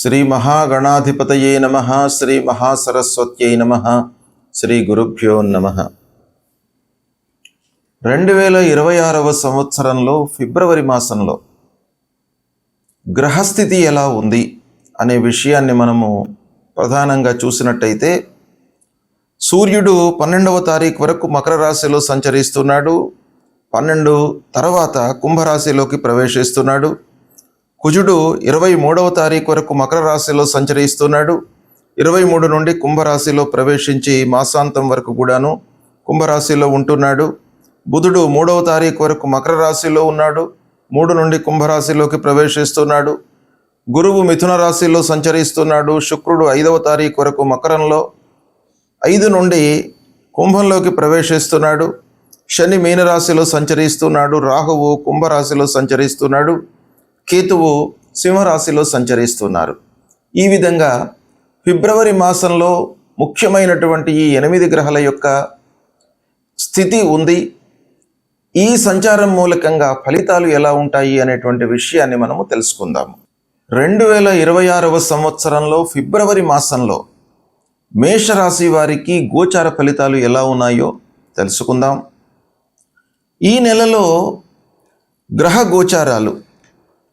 శ్రీ మహాగణాధిపతయే నమః. శ్రీ మహాసరస్వత్యై నమః. శ్రీ గురుభ్యో నమః. 2026వ సంవత్సరంలో ఫిబ్రవరి మాసంలో గ్రహస్థితి ఎలా ఉంది అనే విషయాన్ని మనము ప్రధానంగా చూసినట్టయితే, సూర్యుడు 12వ తారీఖు వరకు మకర రాశిలో సంచరిస్తున్నాడు. 12 తర్వాత కుంభరాశిలోకి ప్రవేశిస్తున్నాడు. కుజుడు 23వ తారీఖు వరకు మకర రాశిలో సంచరిస్తున్నాడు. 23 నుండి కుంభరాశిలో ప్రవేశించి మాసాంతం వరకు కూడాను కుంభరాశిలో ఉంటున్నాడు. బుధుడు 3వ తారీఖు వరకు మకర రాశిలో ఉన్నాడు. 3 నుండి కుంభరాశిలోకి ప్రవేశిస్తున్నాడు. గురువు మిథున రాశిలో సంచరిస్తున్నాడు. శుక్రుడు 5వ తారీఖు వరకు మకరంలో, 5 నుండి కుంభంలోకి ప్రవేశిస్తున్నాడు. శని మీనరాశిలో సంచరిస్తున్నాడు. రాహువు కుంభరాశిలో సంచరిస్తున్నాడు. కేతువు సింహరాశిలో సంచరిస్తున్నారు. ఈ విధంగా ఫిబ్రవరి మాసంలో ముఖ్యమైనటువంటి ఈ 8 గ్రహాల యొక్క స్థితి ఉంది. ఈ సంచారం మూలకంగా ఫలితాలు ఎలా ఉంటాయి అనేటువంటి విషయాన్ని మనము తెలుసుకుందాము. 2026వ సంవత్సరంలో ఫిబ్రవరి మాసంలో మేషరాశి వారికి గోచార ఫలితాలు ఎలా ఉన్నాయో తెలుసుకుందాం. ఈ నెలలో గ్రహ గోచారాలు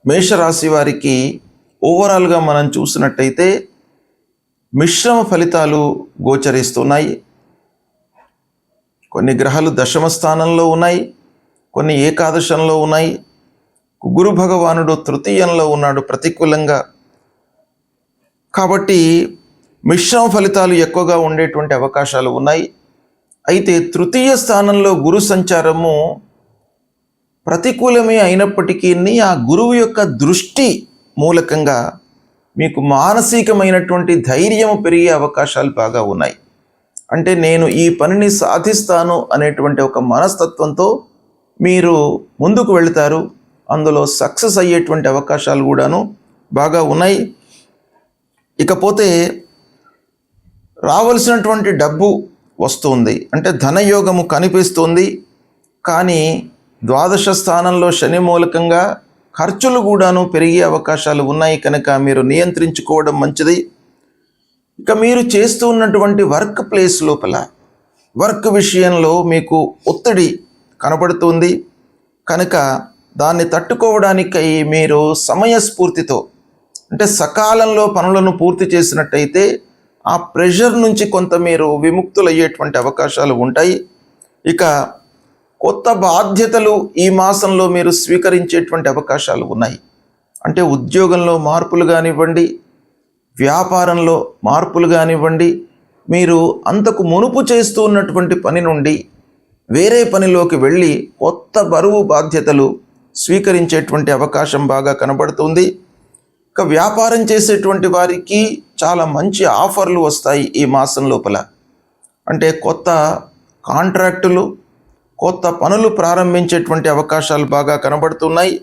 మేషరాశి వారికి ఓవరాల్గా మనం చూసినట్టయితే మిశ్రమ ఫలితాలు గోచరిస్తున్నాయి. కొన్ని గ్రహాలు దశమ స్థానంలో ఉన్నాయి, కొన్ని ఏకాదశంలో ఉన్నాయి. గురు భగవానుడు తృతీయంలో ఉన్నాడు ప్రతికూలంగా. కాబట్టి మిశ్రమ ఫలితాలు ఎక్కువగా ఉండేటువంటి అవకాశాలు ఉన్నాయి. అయితే తృతీయ స్థానంలో గురు సంచారము ప్రతికూలమే అయినప్పటికీ ఆ గురువు యొక్క దృష్టి మూలకంగా మీకు మానసికమైనటువంటి ధైర్యం పెరిగే అవకాశాలు బాగా ఉన్నాయి. అంటే నేను ఈ పనిని సాధిస్తాను అనేటువంటి ఒక మనస్తత్వంతో మీరు ముందుకు వెళతారు. అందులో సక్సెస్ అయ్యేటువంటి అవకాశాలు కూడాను బాగా ఉన్నాయి. ఇకపోతే రావాల్సినటువంటి డబ్బు వస్తుంది, అంటే ధనయోగము కనిపిస్తుంది. కానీ ద్వాదశ స్థానంలో శని మూలకంగా ఖర్చులు కూడాను పెరిగే అవకాశాలు ఉన్నాయి. కనుక మీరు నియంత్రించుకోవడం మంచిది. ఇక మీరు చేస్తూ ఉన్నటువంటి వర్క్ ప్లేస్ లోపల వర్క్ విషయంలో మీకు ఒత్తిడి కనబడుతుంది. కనుక దాన్ని తట్టుకోవడానికై మీరు సమయస్ఫూర్తితో, అంటే సకాలంలో పనులను పూర్తి చేసినట్టయితే ఆ ప్రెషర్ నుంచి కొంత మీరు విముక్తులయ్యేటువంటి అవకాశాలు ఉంటాయి. ఇక కొత్త బాధ్యతలు ఈ మాసంలో మీరు స్వీకరించేటువంటి అవకాశాలు ఉన్నాయి. అంటే ఉద్యోగంలో మార్పులు కానివ్వండి, వ్యాపారంలో మార్పులు కానివ్వండి, మీరు అంతకు మునుపు చేస్తూ ఉన్నటువంటి పని నుండి వేరే పనిలోకి వెళ్ళి కొత్త బరువు బాధ్యతలు స్వీకరించేటువంటి అవకాశం బాగా కనబడుతుంది. ఇక వ్యాపారం చేసేటువంటి వారికి చాలా మంచి ఆఫర్లు వస్తాయి ఈ మాసం లోపల. అంటే కొత్త కాంట్రాక్టులు, కొత్త పనులు ప్రారంభించేటువంటి అవకాశాలు బాగా కనబడుతున్నాయి.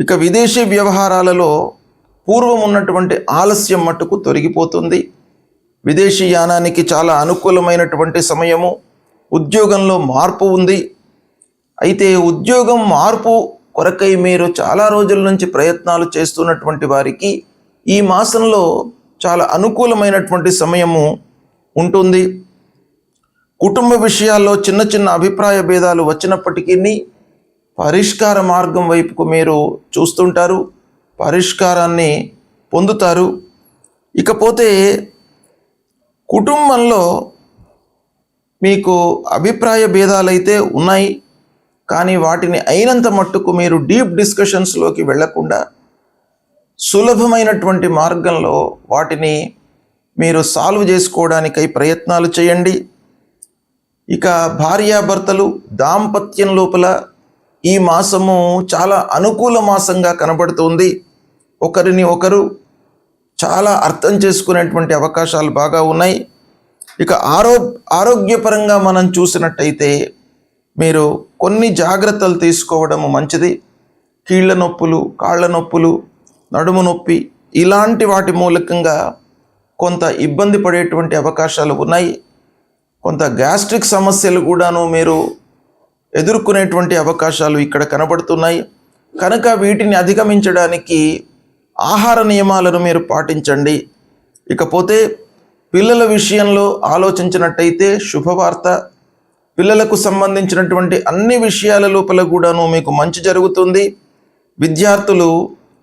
ఇక విదేశీ వ్యవహారాలలో పూర్వం ఉన్నటువంటి ఆలస్యం మట్టుకు తొలగిపోతుంది. విదేశీ యానానికి చాలా అనుకూలమైనటువంటి సమయము. ఉద్యోగంలో మార్పు ఉంది. అయితే ఉద్యోగం మార్పు కొరకై మీరు చాలా రోజుల నుంచి ప్రయత్నాలు చేస్తున్నటువంటి వారికి ఈ మాసంలో చాలా అనుకూలమైనటువంటి సమయము ఉంటుంది. కుటుంబ విషయాల్లో చిన్న చిన్న అభిప్రాయ భేదాలు వచ్చినప్పటికీ పరిష్కార మార్గం వైపుకు మీరు చూస్తుంటారు, పరిష్కారాన్ని పొందుతారు. ఇకపోతే కుటుంబంలో మీకు అభిప్రాయ భేదాలైతే ఉన్నాయి, కానీ వాటిని అయినంత మట్టుకు మీరు డీప్ డిస్కషన్స్లోకి వెళ్లకుండా సులభమైనటువంటి మార్గంలో వాటిని మీరు సాల్వ్ చేసుకోవడానికై ప్రయత్నాలు చేయండి. ఇక భార్యాభర్తలు దాంపత్యం లోపల ఈ మాసము చాలా అనుకూల మాసంగా కనబడుతుంది. ఒకరిని ఒకరు చాలా అర్థం చేసుకునేటువంటి అవకాశాలు బాగా ఉన్నాయి. ఇక ఆరోగ్యపరంగా మనం చూసినట్టయితే మీరు కొన్ని జాగ్రత్తలు తీసుకోవడం మంచిది. కీళ్ళ నొప్పులు, కాళ్ళ నొప్పులు, నడుము నొప్పి ఇలాంటి వాటి మూలకంగా కొంత ఇబ్బంది పడేటువంటి అవకాశాలు ఉన్నాయి. కొంత గ్యాస్ట్రిక్ సమస్యలు కూడాను మీరు ఎదుర్కొనేటువంటి అవకాశాలు ఇక్కడ కనబడుతున్నాయి. కనుక వీటిని అధిగమించడానికి ఆహార నియమాలను మీరు పాటించండి. ఇకపోతే పిల్లల విషయంలో ఆలోచించినట్టయితే శుభవార్త. పిల్లలకు సంబంధించినటువంటి అన్ని విషయాల లోపల కూడాను మీకు మంచి జరుగుతుంది. విద్యార్థులు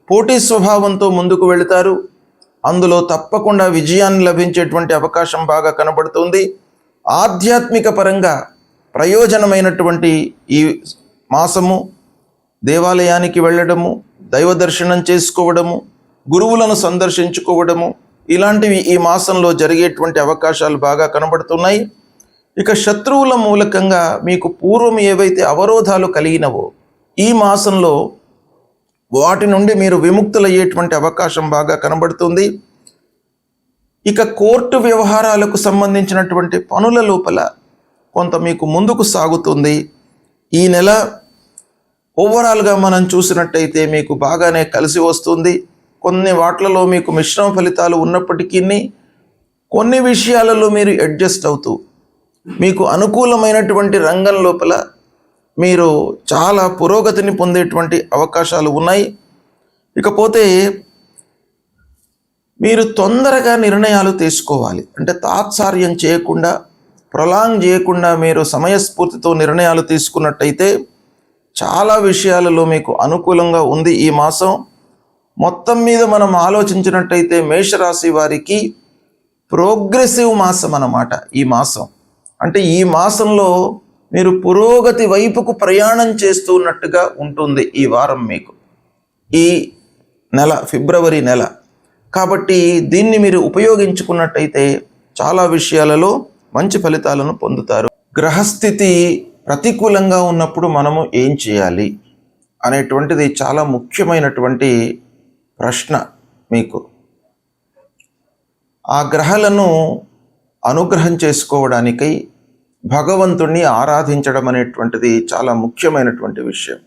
పోటీ స్వభావంతో ముందుకు వెళతారు. అందులో తప్పకుండా విజయాన్ని లభించేటువంటి అవకాశం బాగా కనబడుతుంది. ఆధ్యాత్మిక పరంగా ప్రయోజనమైనటువంటి ఈ మాసము దేవాలయానికి వెళ్ళడము, దైవ దర్శనం చేసుకోవడము, గురువులను సందర్శించుకోవడము, ఇలాంటివి ఈ మాసంలో జరిగేటువంటి అవకాశాలు బాగా కనబడుతున్నాయి. ఇక శత్రువుల మూలకంగా మీకు పూర్వం ఏవైతే అవరోధాలు కలిగినవో ఈ మాసంలో వాటి నుండి మీరు విముక్తులయ్యేటువంటి అవకాశం బాగా కనబడుతుంది. ఇక కోర్టు వ్యవహారాలకు సంబంధించినటువంటి పనుల లోపల కొంత మీకు ముందుకు సాగుతుంది. ఈ నెల ఓవరాల్గా మనం చూసినట్టయితే మీకు బాగానే కలిసి వస్తుంది. కొన్ని వాట్లలో మీకు మిశ్రమ ఫలితాలు ఉన్నప్పటికీ కొన్ని విషయాలలో మీరు అడ్జస్ట్ అవుతూ మీకు అనుకూలమైనటువంటి రంగం లోపల మీరు చాలా పురోగతిని పొందేటువంటి అవకాశాలు ఉన్నాయి. ఇకపోతే మీరు తొందరగా నిర్ణయాలు తీసుకోవాలి. అంటే తాత్సార్యం చేయకుండా, ప్రొలాంగ్ చేయకుండా మీరు సమయస్ఫూర్తితో నిర్ణయాలు తీసుకున్నట్టయితే చాలా విషయాలలో మీకు అనుకూలంగా ఉంది ఈ మాసం. మొత్తం మీద మనం ఆలోచించినట్టయితే మేషరాశి వారికి ప్రోగ్రెసివ్ మాసం అన్నమాట ఈ మాసం. అంటే ఈ మాసంలో మీరు పురోగతి వైపుకు ప్రయాణం చేస్తున్నట్టుగా ఉంటుంది ఈ వారం మీకు, ఈ నెల, ఫిబ్రవరి నెల. కాబట్టి దీన్ని మీరు ఉపయోగించుకున్నట్టయితే చాలా విషయాలలో మంచి ఫలితాలను పొందుతారు. గ్రహస్థితి ప్రతికూలంగా ఉన్నప్పుడు మనము ఏం చేయాలి అనేటువంటిది చాలా ముఖ్యమైనటువంటి ప్రశ్న మీకు. ఆ గ్రహాలను అనుగ్రహం చేసుకోవడానికై భగవంతుణ్ణి ఆరాధించడం అనేటువంటిది చాలా ముఖ్యమైనటువంటి విషయం.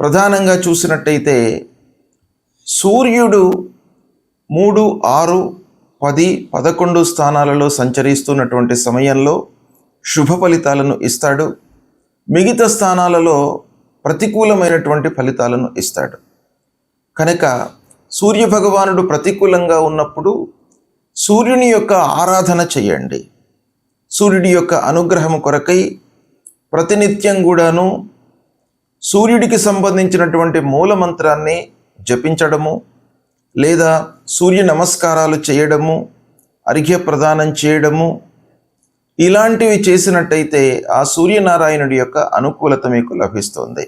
ప్రధానంగా చూసినట్టయితే సూర్యుడు 3, 6, 10, 11 స్థానాలలో సంచరిస్తున్నటువంటి సమయంలో శుభ ఫలితాలను ఇస్తాడు. మిగతా స్థానాలలో ప్రతికూలమైనటువంటి ఫలితాలను ఇస్తాడు. కనుక సూర్య భగవానుడు ప్రతికూలంగా ఉన్నప్పుడు సూర్యుని యొక్క ఆరాధన చేయండి. సూర్యుడి యొక్క అనుగ్రహం కొరకై ప్రతినిత్యం కూడాను సూర్యుడికి సంబంధించినటువంటి మూలమంత్రాన్ని జపించడము, లేదా సూర్య నమస్కారాలు చేయడము, అర్ఘ్య ప్రదానం చేయడము, ఇలాంటివి చేసినట్టయితే ఆ సూర్యనారాయణుడి యొక్క అనుకూలత మీకు లభిస్తుంది.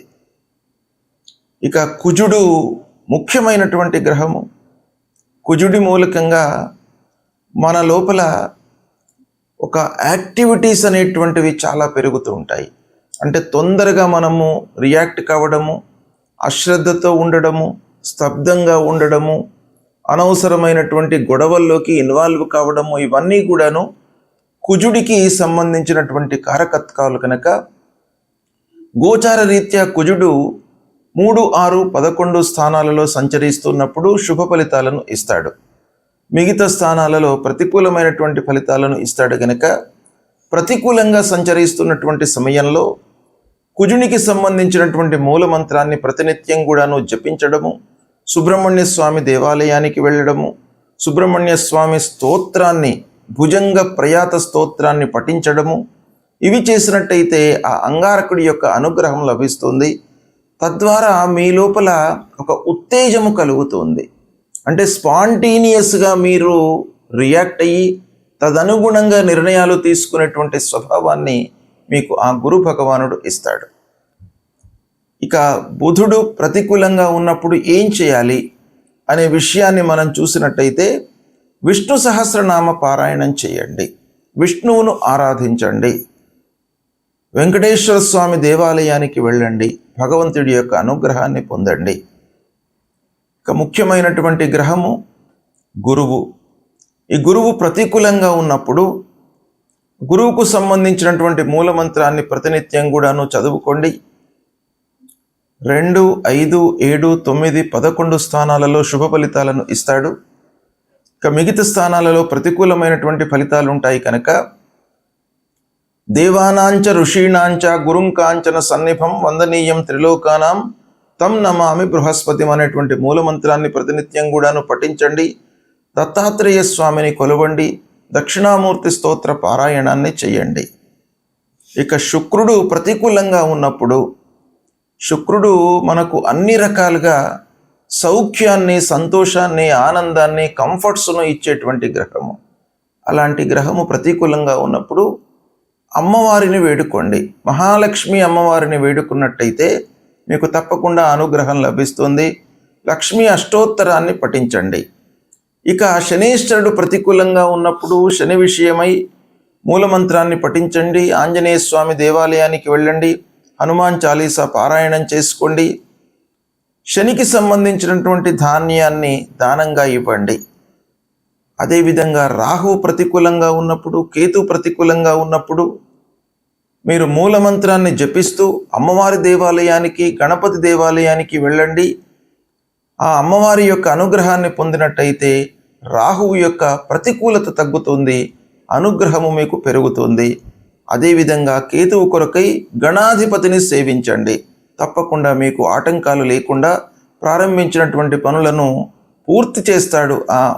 ఇక కుజుడు ముఖ్యమైనటువంటి గ్రహము. కుజుడి మూలకంగా మన లోపల ఒక యాక్టివిటీస్ అనేటువంటివి చాలా పెరుగుతూ ఉంటాయి. అంటే తొందరగా మనము రియాక్ట్ కావడము, అశ్రద్ధతో ఉండడము, స్తబ్దంగా ఉండడము, అనవసరమైనటువంటి గొడవల్లోకి ఇన్వాల్వ్ కావడము, ఇవన్నీ కూడాను కుజుడికి సంబంధించినటువంటి కారకత్వాలు. కనుక గోచార రీత్యా కుజుడు 3, 6, 11 స్థానాలలో సంచరిస్తున్నప్పుడు శుభ ఫలితాలను ఇస్తాడు. మిగతా స్థానాలలో ప్రతికూలమైనటువంటి ఫలితాలను ఇస్తాడు. కనుక ప్రతికూలంగా సంచరిస్తున్నటువంటి సమయంలో కుజునికి సంబంధించినటువంటి మూలమంత్రాన్ని ప్రతినిత్యం కూడాను జపించడము, సుబ్రహ్మణ్య స్వామి దేవాలయానికి వెళ్ళడము, సుబ్రహ్మణ్య స్వామి స్తోత్రాన్ని, భుజంగ ప్రయాత స్తోత్రాన్ని పఠించడము, ఇవి చేసినట్టయితే ఆ అంగారకుడి యొక్క అనుగ్రహం లభిస్తుంది. తద్వారా మీ లోపల ఒక ఉత్తేజము కలుగుతుంది. అంటే స్పాంటేనియస్గా మీరు రియాక్ట్ అయ్యి తదనుగుణంగా నిర్ణయాలు తీసుకునేటువంటి స్వభావాన్ని మీకు ఆ గురు భగవానుడు ఇస్తాడు. ఇక బుధుడు ప్రతికూలంగా ఉన్నప్పుడు ఏం చేయాలి అనే విషయాన్ని మనం చూసినట్టయితే విష్ణు సహస్రనామ పారాయణం చేయండి, విష్ణువును ఆరాధించండి, వెంకటేశ్వర స్వామి దేవాలయానికి వెళ్ళండి, భగవంతుడి యొక్క అనుగ్రహాన్ని పొందండి. ఇక ముఖ్యమైనటువంటి గ్రహము గురువు. ఈ గురువు ప్రతికూలంగా ఉన్నప్పుడు గురువుకు సంబంధించినటువంటి మూలమంత్రాన్ని ప్రతినిత్యం కూడాను చదువుకోండి. 2, 5, 7, 9, 11 స్థానాలలో శుభ ఫలితాలను ఇస్తాడు. ఇక మిగతా స్థానాలలో ప్రతికూలమైనటువంటి ఫలితాలు ఉంటాయి. కనుక దేవానాంచ ఋషీణాంచ గురుం కాంచన సన్నిభం వందనీయం త్రిలోకానాం తం నమామి బృహస్పతిం అనేటువంటి మూలమంత్రాన్ని ప్రతినిత్యం కూడాను పఠించండి. దత్తాత్రేయ స్వామిని కొలవండి. దక్షిణామూర్తి స్తోత్ర పారాయణాన్ని చేయండి. ఇక శుక్రుడు ప్రతికూలంగా ఉన్నప్పుడు, శుక్రుడు మనకు అన్ని రకాలుగా సౌఖ్యాన్ని, సంతోషాన్ని, ఆనందాన్ని, కంఫర్ట్స్ను ఇచ్చేటువంటి గ్రహము. అలాంటి గ్రహము ప్రతికూలంగా ఉన్నప్పుడు అమ్మవారిని వేడుకోండి. మహాలక్ష్మి అమ్మవారిని వేడుకున్నట్టయితే మీకు తప్పకుండా అనుగ్రహం లభిస్తుంది. లక్ష్మీ అష్టోత్తరాన్ని పఠించండి. ఇక శనీశ్వరుడు ప్రతికూలంగా ఉన్నప్పుడు శని విషయమై మూలమంత్రాన్ని పఠించండి. ఆంజనేయ స్వామి దేవాలయానికి వెళ్ళండి. హనుమాన్ చాలీసా పారాయణం చేసుకోండి. శనికి సంబంధించినటువంటి ధాన్యాన్ని దానంగా ఇవ్వండి. అదేవిధంగా రాహు ప్రతికూలంగా ఉన్నప్పుడు, కేతు ప్రతికూలంగా ఉన్నప్పుడు మీరు మూలమంత్రాన్ని జపిస్తూ అమ్మవారి దేవాలయానికి, గణపతి దేవాలయానికి వెళ్ళండి. ఆ అమ్మవారి యొక్క అనుగ్రహాన్ని పొందినట్టయితే రాహువు యొక్క ప్రతికూలత తగ్గుతుంది, అనుగ్రహము మీకు పెరుగుతుంది. అదేవిధంగా కేతువు కొరకై గణాధిపతిని సేవించండి. తప్పకుండా మీకు ఆటంకాలు లేకుండా ప్రారంభించినటువంటి పనులను పూర్తి చేస్తాడు ఆ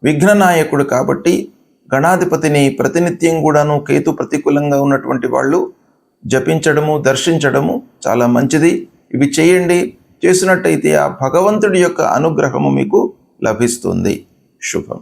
విఘ్ననాయకుడు. కాబట్టి గణాధిపతిని ప్రతినిత్యం కూడాను కేతు ప్రతికూలంగా ఉన్నటువంటి వాళ్ళు జపించడము, దర్శించడము చాలా మంచిది. ఇవి చేయండి. చేసినట్టయితే ఆ భగవంతుడి యొక్క అనుగ్రహము మీకు లభిస్తుంది. శుభం.